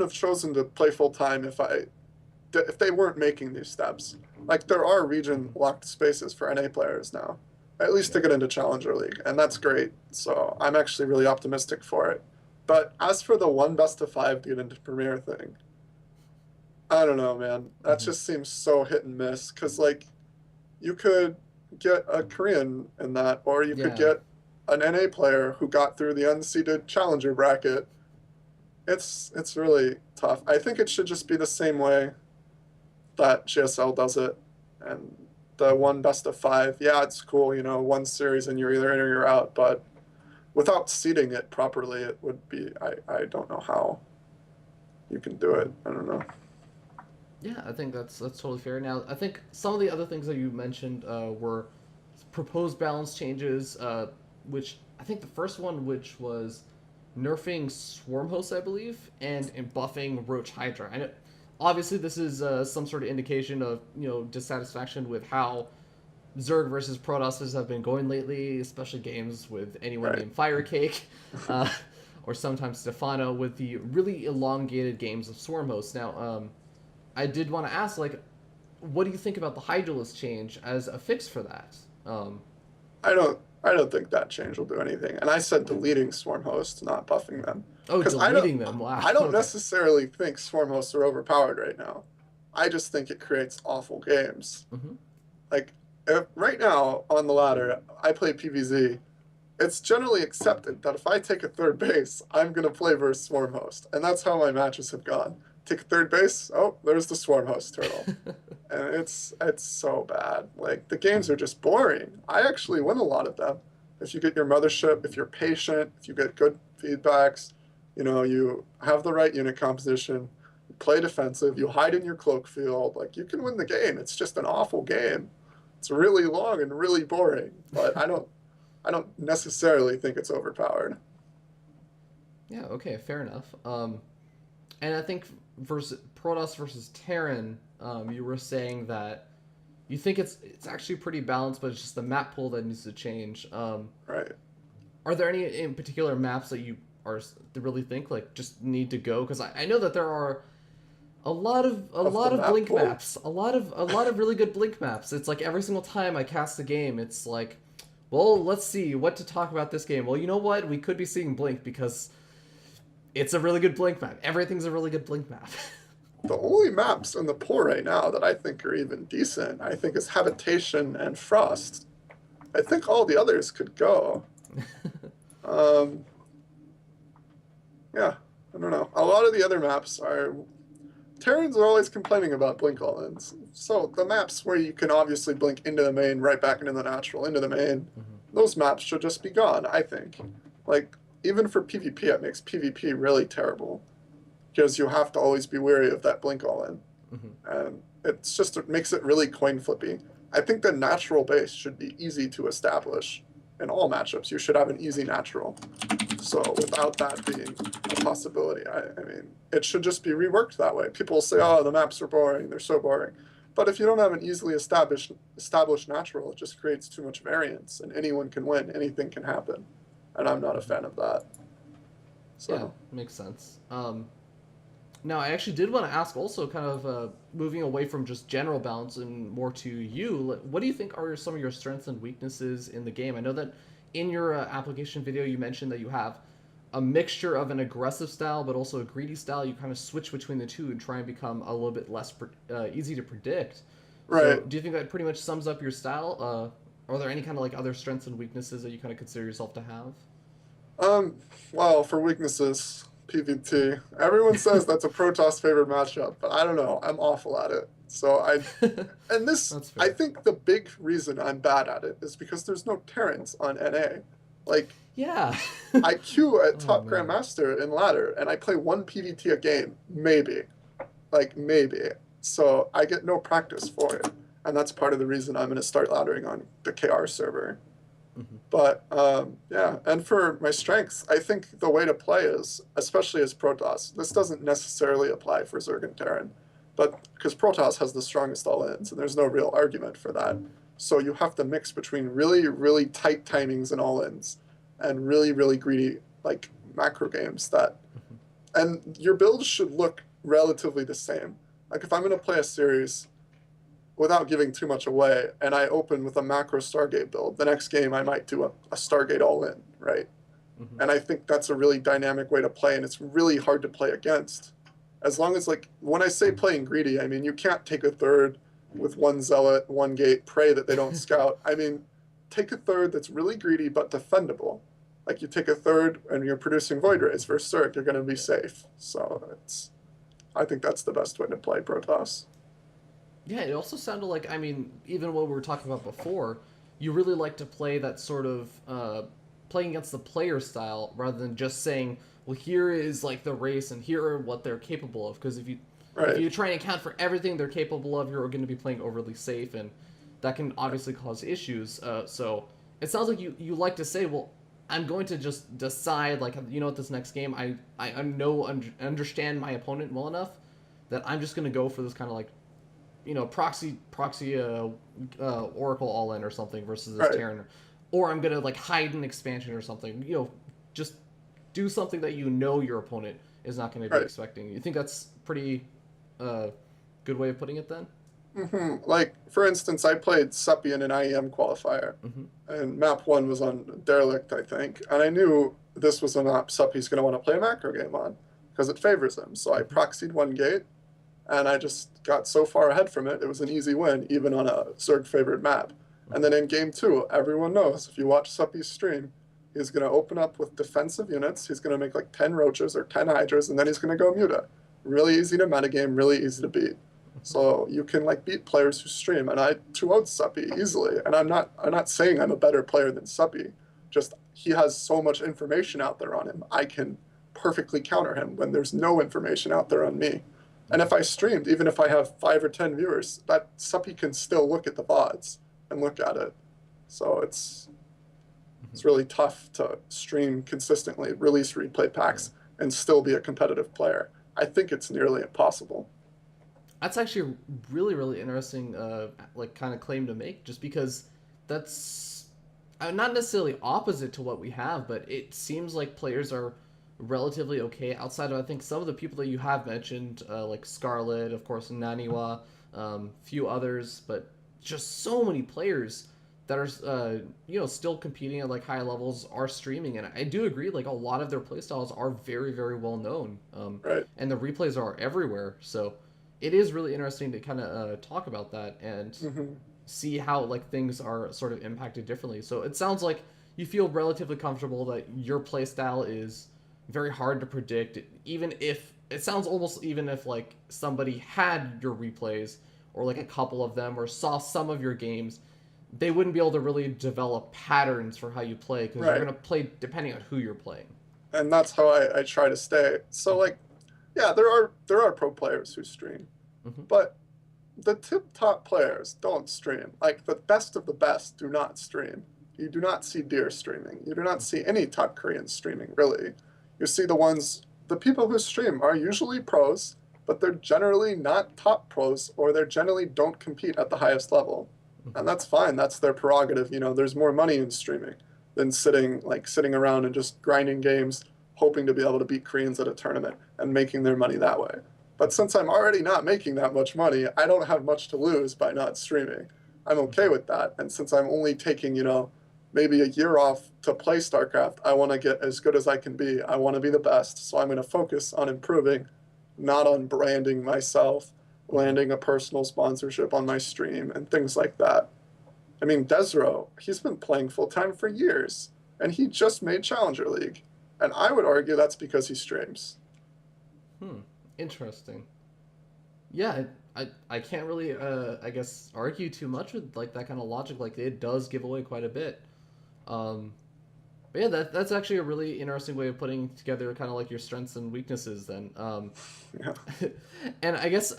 have chosen to play full time if they weren't making these steps. Like there are region locked spaces for NA players now, at least to get into Challenger League, and that's great. So I'm actually really optimistic for it. But as for the 1 best of 5 to get into Premier thing, I don't know, man. That just seems so hit and miss. Because, like, you could get a Korean in that, or you could get an NA player who got through the unseeded Challenger bracket. It's really tough. I think it should just be the same way that GSL does it. And the 1 best of 5, yeah, it's cool, you know, 1 series and you're either in or you're out, but without seeding it properly, it would be, I don't know how you can do it. I don't know. Yeah, I think that's totally fair. Now, I think some of the other things that you mentioned were proposed balance changes, which I think the first one, which was nerfing Swarm Host, I believe, and buffing Roach Hydra. I know, obviously, this is some sort of indication of, you know, dissatisfaction with how Zerg versus Protosses have been going lately, especially games with anyone named Firecake, or sometimes Stefano, with the really elongated games of Swarm Host. Now, I did want to ask, like, what do you think about the Hydralist change as a fix for that? I don't think that change will do anything. And I said deleting Swarm Hosts, not buffing them. Oh, deleting them. Wow. I don't necessarily think Swarm Hosts are overpowered right now. I just think it creates awful games. Like, right now on the ladder, I play PvZ. It's generally accepted that if I take a 3rd base, I'm going to play versus Swarm Host. And that's how my matches have gone. Take a 3rd base, oh, there's the Swarm Host turtle. And it's so bad. Like, the games are just boring. I actually win a lot of them. If you get your mothership, if you're patient, if you get good feedbacks, you know, you have the right unit composition, you play defensive, you hide in your cloak field, like, you can win the game. It's just an awful game. It's really long and really boring, but I don't necessarily think it's overpowered. Yeah, okay, fair enough. And I think Protoss versus Terran, you were saying that you think it's actually pretty balanced, but it's just the map pool that needs to change. Right. Are there any in particular maps that you really think like just need to go? Because I know that there are a lot of blink maps, a lot of really good blink maps. It's like every single time I cast a game, it's like, well, let's see what to talk about this game. Well, you know what? We could be seeing blink because it's a really good blink map. Everything's a really good blink map. the only maps in the pool right now that I think are even decent, I think, is Habitation and Frost. I think all the others could go. Um, yeah, I don't know. A lot of the other maps are. Terrans are always complaining about blink all-ins. So the maps where you can obviously blink into the main, right back into the natural, into the main, those maps should just be gone, I think. Like, even for PvP, it makes PvP really terrible. Because you have to always be wary of that blink all-in. And it makes it really coin flippy. I think the natural base should be easy to establish. In all matchups, you should have an easy natural. So without that being a possibility, I mean, it should just be reworked that way. People say, oh, the maps are boring, they're so boring. But if you don't have an easily established natural, it just creates too much variance, and anyone can win, anything can happen. And I'm not a fan of that. So. Yeah, makes sense. Now, I actually did want to ask also, kind of moving away from just general balance and more to you, what do you think are some of your strengths and weaknesses in the game? I know that in your application video, you mentioned that you have a mixture of an aggressive style, but also a greedy style. You kind of switch between the two and try and become a little bit less easy to predict. Right. So do you think that pretty much sums up your style? Are there any kind of like other strengths and weaknesses that you kind of consider yourself to have? Well, for weaknesses, PvT. Everyone says that's a Protoss favorite matchup, but I don't know. I'm awful at it. So and this, I think the big reason I'm bad at it is because there's no Terrans on NA. Like, yeah. I queue at top Grandmaster in ladder, and I play one PvT a game, maybe. Like, maybe. So I get no practice for it. And that's part of the reason I'm going to start laddering on the KR server. But, yeah, and for my strengths, I think the way to play is, especially as Protoss, this doesn't necessarily apply for Zerg and Terran, but because Protoss has the strongest all-ins, and there's no real argument for that. So you have to mix between really, really tight timings and all-ins, and really, really greedy, like, macro games that... And your builds should look relatively the same. Like, if I'm going to play a series... without giving too much away, and I open with a macro Stargate build, the next game I might do a Stargate all-in, right? And I think that's a really dynamic way to play, and it's really hard to play against. As long as, like, when I say playing greedy, I mean, you can't take a third with one Zealot, one Gate, pray that they don't scout. I mean, take a third that's really greedy but defendable. Like, you take a third and you're producing Void Rays versus Zerg, you're going to be safe. So I think that's the best way to play Protoss. Yeah, it also sounded like, I mean, even what we were talking about before, you really like to play that sort of playing against the player style rather than just saying, well, here is like the race and here are what they're capable of. Because if you try and account for everything they're capable of, you're going to be playing overly safe, and that can obviously cause issues. So it sounds like you like to say, well, I'm going to just decide, like, you know what, this next game, I understand my opponent well enough that I'm just going to go for this kind of like, you know, proxy Oracle all-in or something versus this Terran. Or I'm going to, like, hide an expansion or something. You know, just do something that you know your opponent is not going to be expecting. You think that's pretty good way of putting it then? Like, for instance, I played Suppy in an IEM qualifier, and map 1 was on Derelict, I think, and I knew this was a map Suppy's going to want to play a macro game on, because it favors him. So I proxied one gate, and I just got so far ahead from it, it was an easy win, even on a Zerg-favored map. And then in Game 2, everyone knows, if you watch Suppy's stream, he's going to open up with defensive units, he's going to make like 10 Roaches or 10 Hydras, and then he's going to go Muta. Really easy to metagame, really easy to beat. So you can, like, beat players who stream, and I 2-0'd Suppy easily. And I'm not saying I'm a better player than Suppy, just he has so much information out there on him, I can perfectly counter him when there's no information out there on me. And if I streamed, even if I have 5 or 10 viewers, that Suppy can still look at the VODs and look at it. So it's really tough to stream consistently, release replay packs, and still be a competitive player. I think it's nearly impossible. That's actually a really, really interesting, like, kind of claim to make, just because that's not necessarily opposite to what we have, but it seems like players are relatively okay outside of, I think, some of the people that you have mentioned, like Scarlet, of course, Naniwa, few others, but just so many players that are, you know, still competing at, like, high levels, are streaming, and I do agree, like, a lot of their playstyles are very, very well known, and the replays are everywhere, so it is really interesting to kind of talk about that and Hmm. see how like things are sort of impacted differently. So it sounds like you feel relatively comfortable that your play style is very hard to predict, even if it sounds almost even if like somebody had your replays or like a couple of them or saw some of your games, they wouldn't be able to really develop patterns for how you play because you're Right. going to play depending on who you're playing. And that's how I try to stay. So like, yeah, there are pro players who stream, Hmm. but the tip top players don't stream. Like the best of the best do not stream. You do not see Deer streaming. You do not see any top Koreans streaming, really. You see the people who stream are usually pros, but they're generally not top pros or they generally don't compete at the highest level. And that's fine. That's their prerogative. There's more money in streaming than sitting around and just grinding games, hoping to be able to beat Koreans at a tournament and making their money that way. But since I'm already not making that much money, I don't have much to lose by not streaming. I'm okay with that. And since I'm only taking, maybe a year off to play StarCraft, I want to get as good as I can be. I want to be the best. So I'm going to focus on improving, not on branding myself, landing a personal sponsorship on my stream, and things like that. I mean, Desro, he's been playing full time for years, and he just made Challenger League. And I would argue that's because he streams. Hmm. Interesting. Yeah, I can't really I guess argue too much with like that kind of logic. Like it does give away quite a bit. Um, but yeah, that's actually a really interesting way of putting together kind of like your strengths and weaknesses. Then, Yeah. and I guess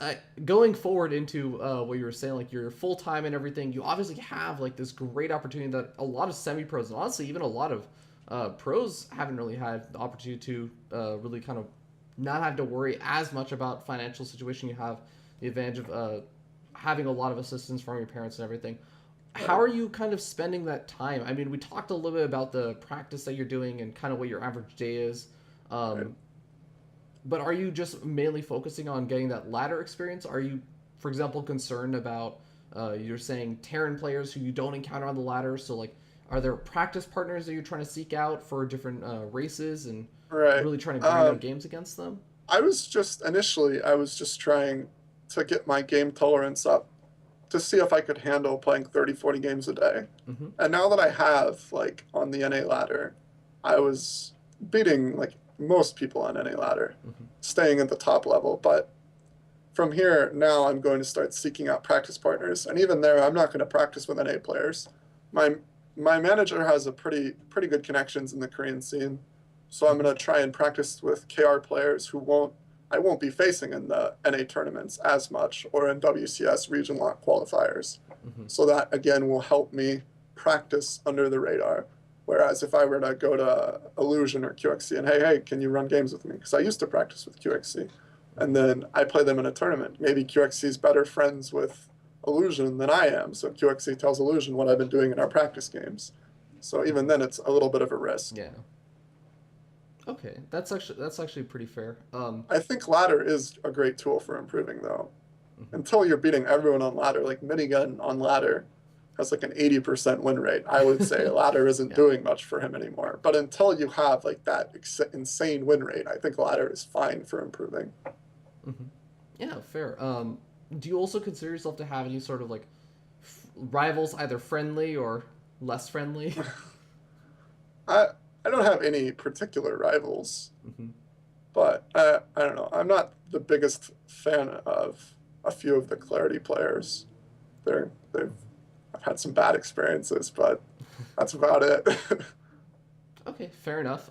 going forward into what you were saying, like you're full time and everything, you obviously have like this great opportunity that a lot of semi pros and honestly even a lot of pros haven't really had the opportunity to really kind of not have to worry as much about financial situation. You have the advantage of having a lot of assistance from your parents and everything. How Right. are you kind of spending that time? I mean, we talked a little bit about the practice that you're doing and kind of what your average day is. Right. Um, but are you just mainly focusing on getting that ladder experience? Are you, for example, concerned about you're saying Terran players who you don't encounter on the ladder? So like, are there practice partners that you're trying to seek out for different races and Right. really trying to grind out games against them? I was just trying to get my game tolerance up to see if I could handle playing 30, 40 games a day. Mm-hmm. And now that I have, like, on the NA ladder, I was beating, like, most people on NA ladder, Mm-hmm. staying at the top level. But from here, now I'm going to start seeking out practice partners. And even there, I'm not going to practice with NA players. My my manager has a pretty good connections in the Korean scene, so I'm Mm-hmm. going to try and practice with KR players who won't I won't be facing in the NA tournaments as much or in WCS region lock qualifiers. Mm-hmm. So that again will help me practice under the radar. Whereas if I were to go to Illusion or QXC and hey, can you run games with me? Because I used to practice with QXC, and then I play them in a tournament. Maybe QXC is better friends with Illusion than I am, so QXC tells Illusion what I've been doing in our practice games. So even then, it's a little bit of a risk. Yeah. Okay, that's actually pretty fair. I think ladder is a great tool for improving, though. Mhm. Until you're beating everyone on ladder, like minigun on ladder has like an 80% win rate. I would say ladder isn't Yeah. doing much for him anymore. But until you have like that insane win rate, I think ladder is fine for improving. Hmm. Yeah, fair. Do you also consider yourself to have any sort of like rivals, either friendly or less friendly? I I don't have any particular rivals, Hmm. but I don't know. I'm not the biggest fan of a few of the Clarity players. They've I've had some bad experiences, but that's about it. Okay, fair enough.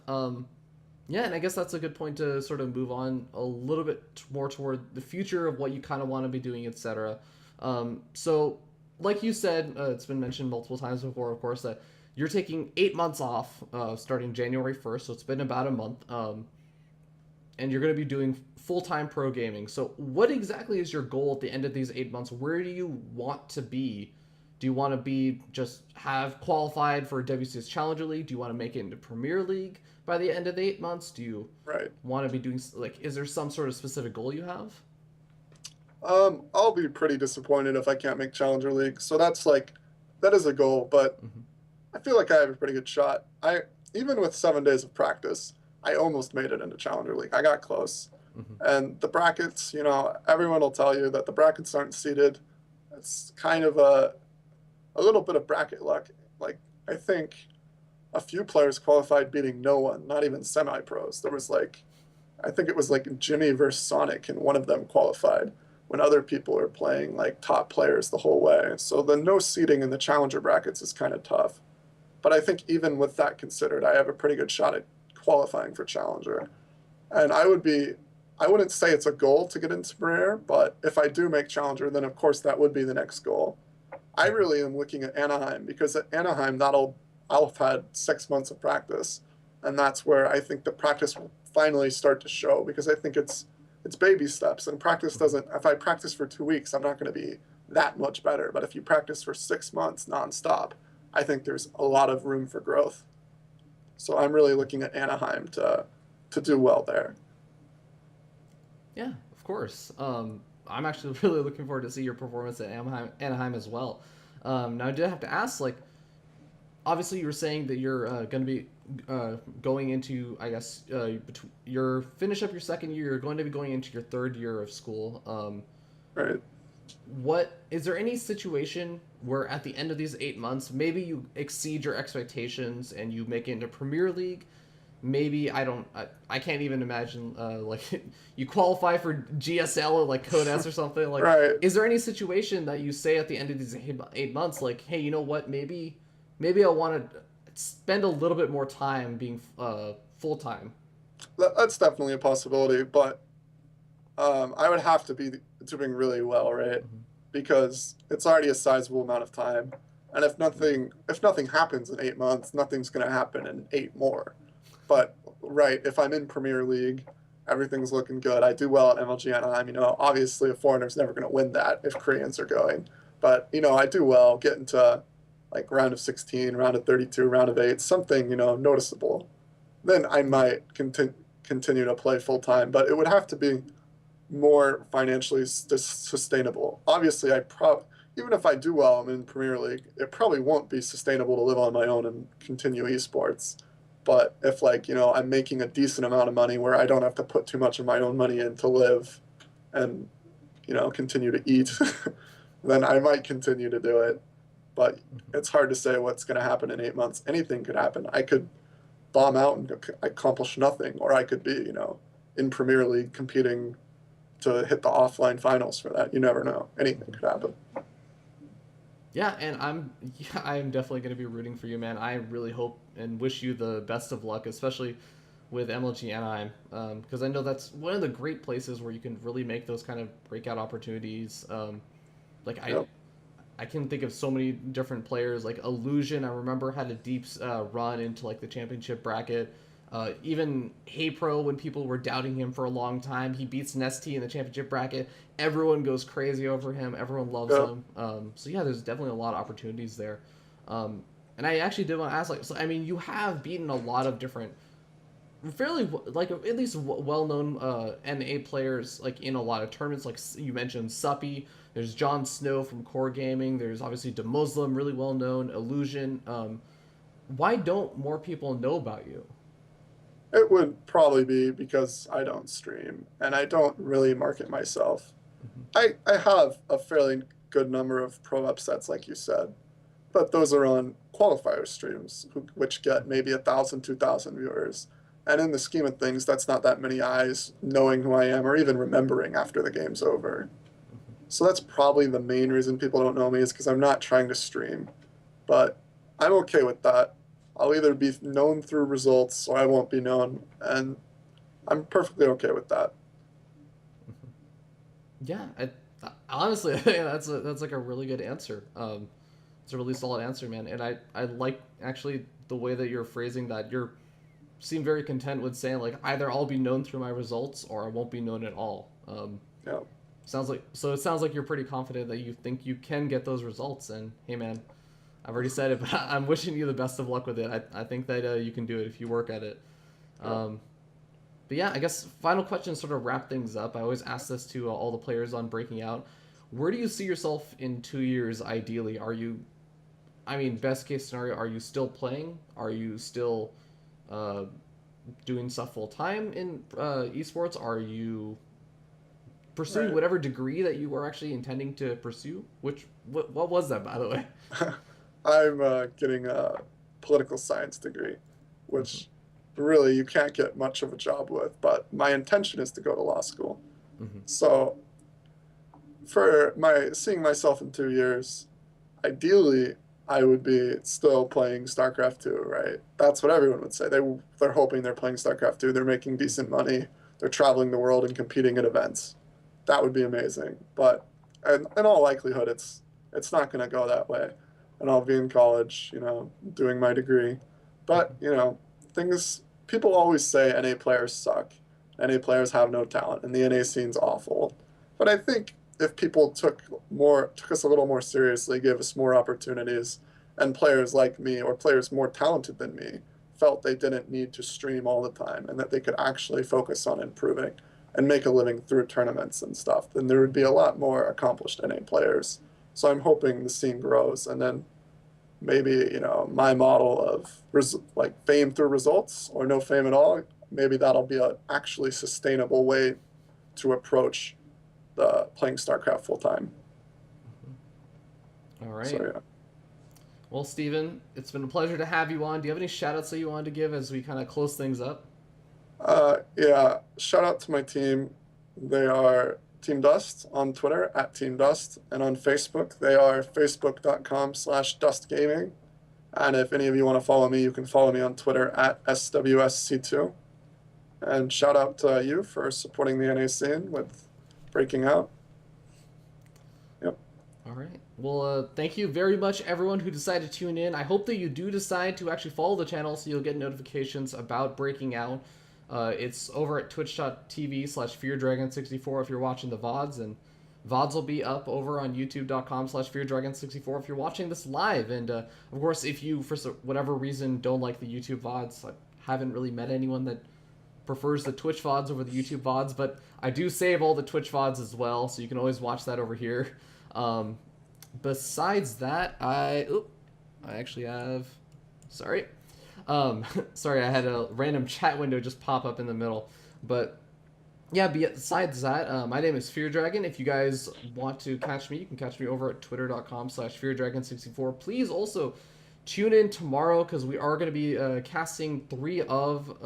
Yeah, and I guess that's a good point to sort of move on a little bit more toward the future of what you kind of want to be doing, etc. So, like you said, it's been mentioned multiple times before, of course, that you're taking 8 months off starting January 1st, so it's been about a month. And you're going to be doing full time pro gaming. So, what exactly is your goal at the end of these 8 months? Where do you want to be? Do you want to be just have qualified for WCS Challenger League? Do you want to make it into Premier League by the end of the 8 months? Do you Right. want to be doing like? Is there some sort of specific goal you have? I'll be pretty disappointed if I can't make Challenger League. So that is a goal, but Mm-hmm. I feel like I have a pretty good shot. Even with 7 days of practice, I almost made it into Challenger League. I got close. And the brackets, everyone will tell you that the brackets aren't seeded. It's kind of a little bit of bracket luck. Like, I think a few players qualified beating no one, not even semi-pros. There was I think it was like Jimmy versus Sonic, and one of them qualified when other people are playing like top players the whole way. So the no seeding in the challenger brackets is kind of tough. But I think even with that considered, I have a pretty good shot at qualifying for challenger. And I wouldn't say it's a goal to get into Premier, but if I do make challenger, then of course that would be the next goal. I really am looking at Anaheim because at Anaheim I'll have had 6 months of practice, and that's where I think the practice will finally start to show because I think it's baby steps, and practice doesn't. If I practice for 2 weeks, I'm not going to be that much better. But if you practice for 6 months nonstop, I think there's a lot of room for growth. So I'm really looking at Anaheim to do well there. Yeah, of course. I'm actually really looking forward to see your performance at Anaheim as well. Now, I did have to ask, like, obviously you were saying that you're going to be going into, I guess, you're finish up your second year. You're going to be going into your third year of school. Right. What is there any situation where at the end of these 8 months, maybe you exceed your expectations and you make it into Premier League? Maybe I can't even imagine like you qualify for GSL or like Code S or something. Like, Right. is there any situation that you say at the end of these 8 months, like, hey, you know what, maybe I want to spend a little bit more time being full time. That's definitely a possibility, but I would have to be doing really well, right? Mm-hmm. Because it's already a sizable amount of time, and if nothing happens in 8 months, nothing's going to happen in eight more. But right, if I'm in Premier League, everything's looking good. I do well at MLG Anaheim. Obviously a foreigner's never going to win that if Koreans are going, but I do well, get into like round of 16, round of 32, round of 8, something noticeable. Then I might continue to play full time, but it would have to be more financially sustainable. Obviously, even if I do well, I'm in Premier League, it probably won't be sustainable to live on my own and continue esports. But if I'm making a decent amount of money where I don't have to put too much of my own money in to live and continue to eat, then I might continue to do it. But it's hard to say what's going to happen in 8 months. Anything could happen. I could bomb out and accomplish nothing, or I could be in Premier League competing to hit the offline finals for that. You never know. Anything could happen. Yeah, and I'm definitely going to be rooting for you, man. I really hope and wish you the best of luck, especially with MLG Anaheim, because I know that's one of the great places where you can really make those kind of breakout opportunities. Like Yep. I can think of so many different players. Like Illusion, I remember had a deep run into like the championship bracket. Even Hey Pro, when people were doubting him for a long time, he beats Nesty in the championship bracket. Everyone goes crazy over him. Everyone loves Yep. him. So yeah, there's definitely a lot of opportunities there. And I actually did want to ask, like, so I mean, you have beaten a lot of different, fairly like at least well-known NA players, like in a lot of tournaments. Like you mentioned, Suppy. There's Jon Snow from Core Gaming. There's obviously DeMuslim, really well known. Illusion. Why don't more people know about you? It would probably be because I don't stream and I don't really market myself. I have a fairly good number of pro upsets, like you said, but those are on qualifier streams, which get maybe 1,000, 2,000 viewers. And in the scheme of things, that's not that many eyes knowing who I am or even remembering after the game's over. So that's probably the main reason people don't know me is because I'm not trying to stream. But I'm okay with that. I'll either be known through results or I won't be known. And I'm perfectly okay with that. Yeah, honestly, that's like a really good answer. It's a really solid answer, man. And I like actually the way that you're phrasing that. You seem very content with saying like either I'll be known through my results or I won't be known at all. Yeah. It sounds like you're pretty confident that you think you can get those results. And hey, man, I've already said it, but I'm wishing you the best of luck with it. I think that you can do it if you work at it. But yeah, I guess final question sort of wrap things up. I always ask this to all the players on Breaking Out. Where do you see yourself in 2 years ideally? Best case scenario, are you still playing? Are you still doing stuff full time in esports? Are you pursuing Right. whatever degree that you were actually intending to pursue? What was that, by the way? I'm getting a political science degree, Hmm. which really you can't get much of a job with, but my intention is to go to law school. Hmm. So for my seeing myself in 2 years, ideally I would be still playing StarCraft 2, right? That's what everyone would say. They're hoping they're playing StarCraft 2, they're making decent money, they're traveling the world and competing at events. That would be amazing. But in all likelihood it's not going to go that way. And I'll be in college, doing my degree. But, things people always say NA players suck. NA players have no talent and the NA scene's awful. But I think if people took us a little more seriously, gave us more opportunities, and players like me or players more talented than me felt they didn't need to stream all the time and that they could actually focus on improving and make a living through tournaments and stuff, then there would be a lot more accomplished NA players. So I'm hoping the scene grows, and then maybe my model of like fame through results or no fame at all. Maybe that'll be a actually sustainable way to approach the playing StarCraft full time. All So right. yeah. Well, Steven, it's been a pleasure to have you on. Do you have any shout outs that you wanted to give as we kind of close things up? Yeah, shout out to my team. They are Team Dust on Twitter at Team Dust, and on Facebook they are facebook.com/Dust Gaming. And if any of you want to follow me, you can follow me on Twitter at SWSC2. And shout out to you for supporting the NA scene with breaking out. Yep. All right. Well, thank you very much, everyone who decided to tune in. I hope that you do decide to actually follow the channel so you'll get notifications about breaking out. It's over at twitch.tv/FearDragon64 if you're watching the VODs, and VODs will be up over on youtube.com/FearDragon64 if you're watching this live. And of course, if you, for whatever reason, don't like the YouTube VODs, I haven't really met anyone that prefers the Twitch VODs over the YouTube VODs, but I do save all the Twitch VODs as well, so you can always watch that over here. Um, Besides that, I actually have. Sorry. Sorry, I had a random chat window just pop up in the middle. But yeah, besides that, my name is Fear Dragon. If you guys want to catch me, you can catch me over at twitter.com/FearDragon64. Please also tune in tomorrow because we are going to be casting 3 of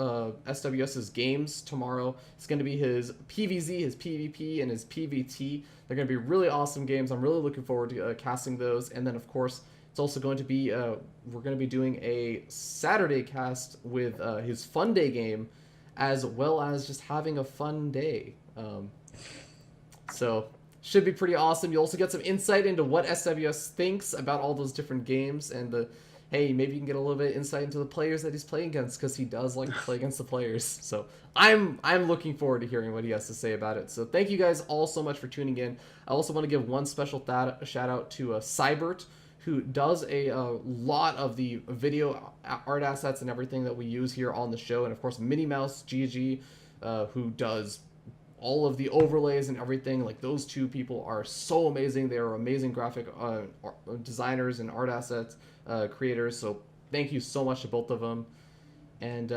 SWS's games tomorrow. It's going to be his PvZ, his PvP, and his PvT. They're going to be really awesome games. I'm really looking forward to casting those. And then, of course, it's also going to be we're going to be doing a Saturday cast with his Fun Day game, as well as just having a fun day. So should be pretty awesome. You also get some insight into what SWS thinks about all those different games, and hey, maybe you can get a little bit of insight into the players that he's playing against, because he does like to play against the players. So I'm looking forward to hearing what he has to say about it. So thank you guys all so much for tuning in. I also want to give one special shout out to Cybert, who does a lot of the video art assets and everything that we use here on the show, and of course Minnie Mouse GG, who does all of the overlays and everything. Like, those two people are so amazing. They are amazing graphic designers and art assets creators. So thank you so much to both of them, and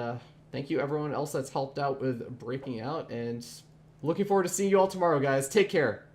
thank you everyone else that's helped out with breaking out. And looking forward to seeing you all tomorrow, guys. Take care.